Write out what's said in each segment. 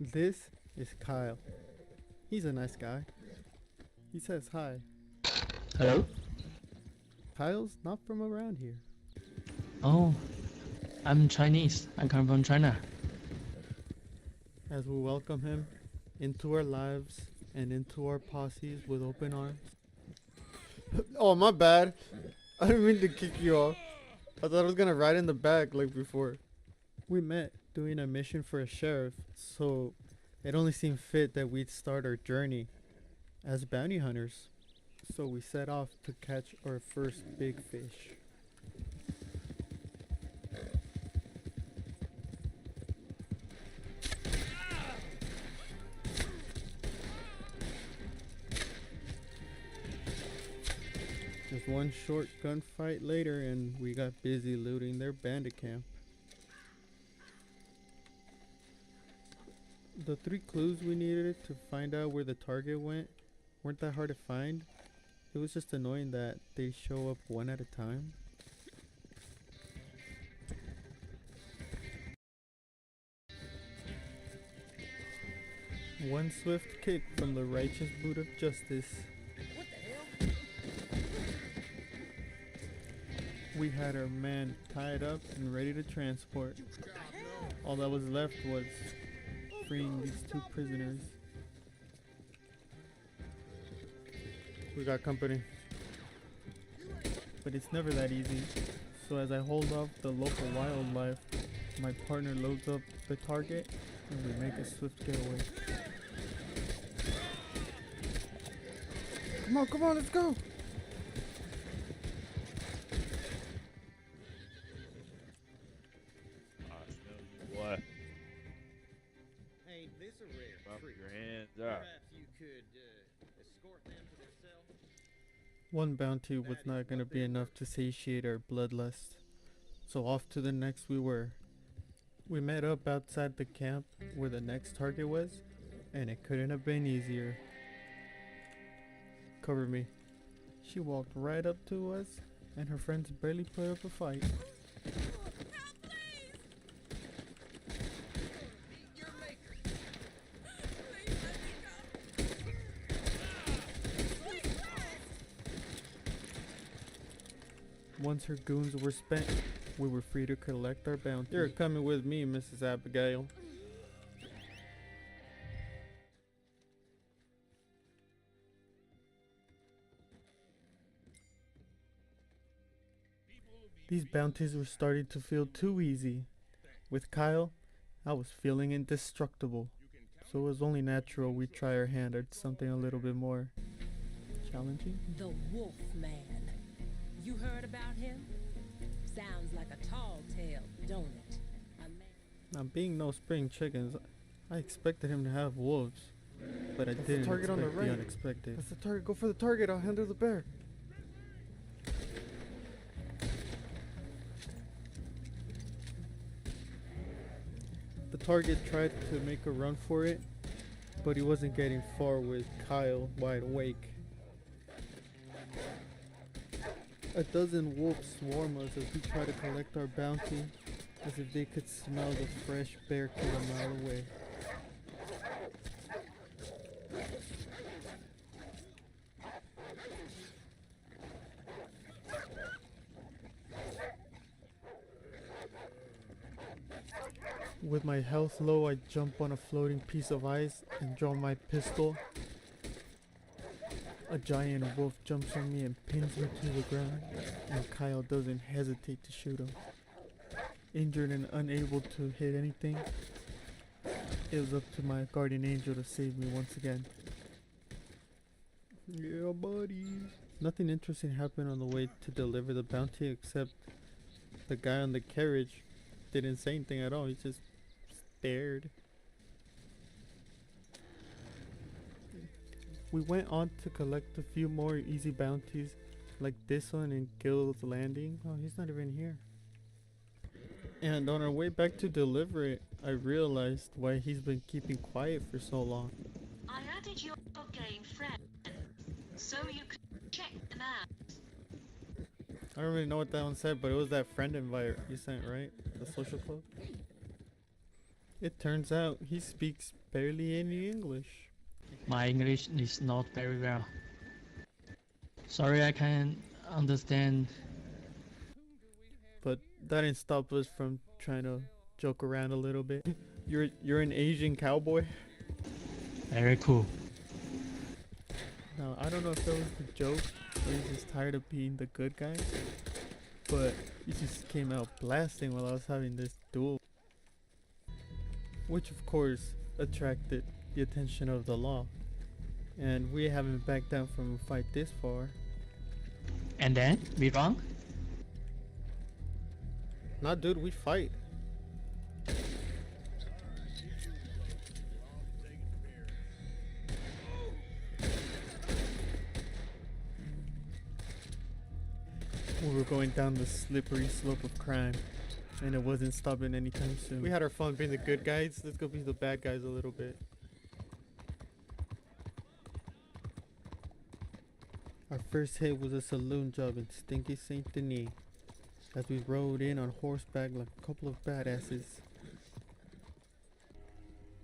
This is Kyle. He's a nice guy. He says hi. Hello? Kyle's not from around here. Oh, I'm Chinese. I come from China. As we welcome him into our lives and into our posses with open arms. Oh, my bad. I didn't mean to kick you off. I thought I was gonna ride in the back like before. We met doing a mission for a sheriff, so it only seemed fit that we'd start our journey as bounty hunters. So we set off to catch our first big fish. Just one short gunfight later, and we got busy looting their bandit camp. The 3 clues we needed to find out where the target went weren't that hard to find. It was just annoying that they show up one at a time. One swift kick from the righteous boot of justice. We had our man tied up and ready to transport. All that was left was freeing these 2 prisoners. We got company. But it's never that easy. So as I hold off the local wildlife, my partner loads up the target and we make a swift getaway. Come on, let's go! What? Ain't this a rare Bump treat? your hands up. Perhaps you could escort them to their cell? One bounty was not going to be enough to satiate our bloodlust. So off to the next we were. We met up outside the camp where the next target was, and it couldn't have been easier. Cover me. She walked right up to us, and her friends barely put up a fight. Once her goons were spent, we were free to collect our bounty. You're coming with me, Mrs. Abigail. These bounties were starting to feel too easy. With Kyle, I was feeling indestructible. So it was only natural we'd try our hand at something a little bit more challenging. The Wolf Man. You heard about him? Sounds like a tall tale, don't it? A man. Now, being no spring chickens, I expected him to have wolves, but I That's the didn't target on the expect the right. unexpected. That's the target. Go for the target. I'll handle the bear. The target tried to make a run for it, but he wasn't getting far with Kyle wide awake. A dozen wolves swarm us as we try to collect our bounty, as if they could smell the fresh bear kill a mile away. With my health low, I jump on a floating piece of ice and draw my pistol. A giant wolf jumps on me and pins me to the ground, and Kyle doesn't hesitate to shoot him. Injured and unable to hit anything, it was up to my guardian angel to save me once again. Yeah, buddy. Nothing interesting happened on the way to deliver the bounty except the guy on the carriage didn't say anything at all. He just stared. We went on to collect a few more easy bounties, like this one in Gill's Landing. Oh, he's not even here. And on our way back to deliver it, I realized why he's been keeping quiet for so long. I added your game friend so you could check them out. I don't really know what that one said, but it was that friend invite you sent, right? The social club? It turns out he speaks barely any English. My English is not very well. Sorry, I can't understand. But that didn't stop us from trying to joke around a little bit. You're an Asian cowboy? Very cool. Now, I don't know if that was the joke or he's just tired of being the good guy, but he just came out blasting while I was having this duel. Which of course attracted the attention of the law. And we haven't backed down from a fight this far. And then we wrong? Nah, dude, we fight. We were going down the slippery slope of crime, and it wasn't stopping anytime soon. We had our fun being the good guys. Let's go be the bad guys a little bit. Our first hit was a saloon job in stinky Saint Denis, as we rode in on horseback like a couple of badasses.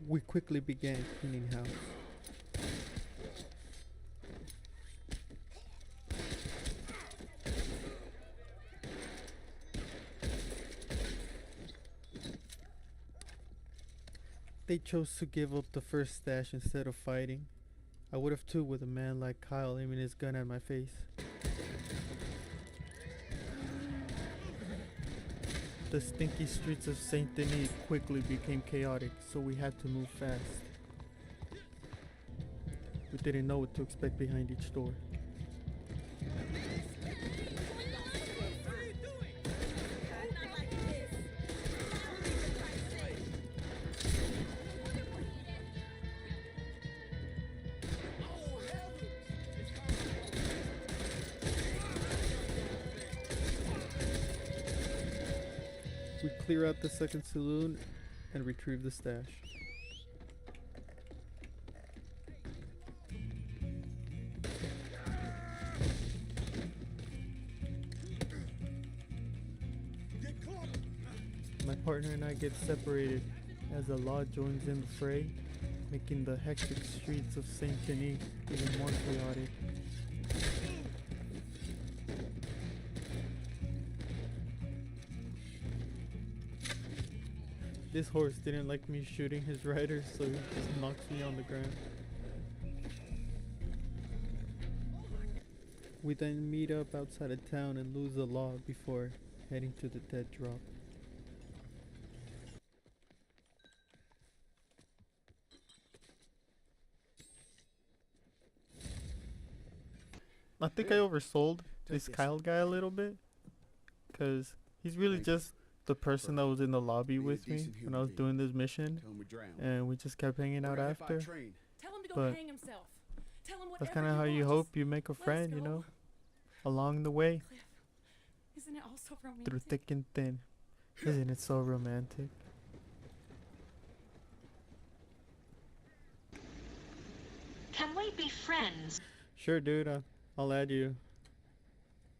We quickly began cleaning house. They chose to give up the first stash instead of fighting. I would have too with a man like Kyle aiming his gun at my face. The stinky streets of Saint Denis quickly became chaotic, so we had to move fast. We didn't know what to expect behind each door. We clear out the second saloon and retrieve the stash. My partner and I get separated as the law joins in the fray, making the hectic streets of Saint Denis even more chaotic. This horse didn't like me shooting his rider, so he just knocks me on the ground. We then meet up outside of town and lose the law before heading to the dead drop. I think I oversold this Kyle guy a little bit, because he's really just the person that was in the lobby with me when I was doing this mission, and we just kept hanging out after. Tell him to go But hang himself. Tell him that's whatever kind of how he you wants. hope you make a Let's friend, you go. know, along the way, Cliff, isn't it all so romantic? through thick and thin. Isn't it so romantic? Can we be friends? Sure, dude, I'll add you.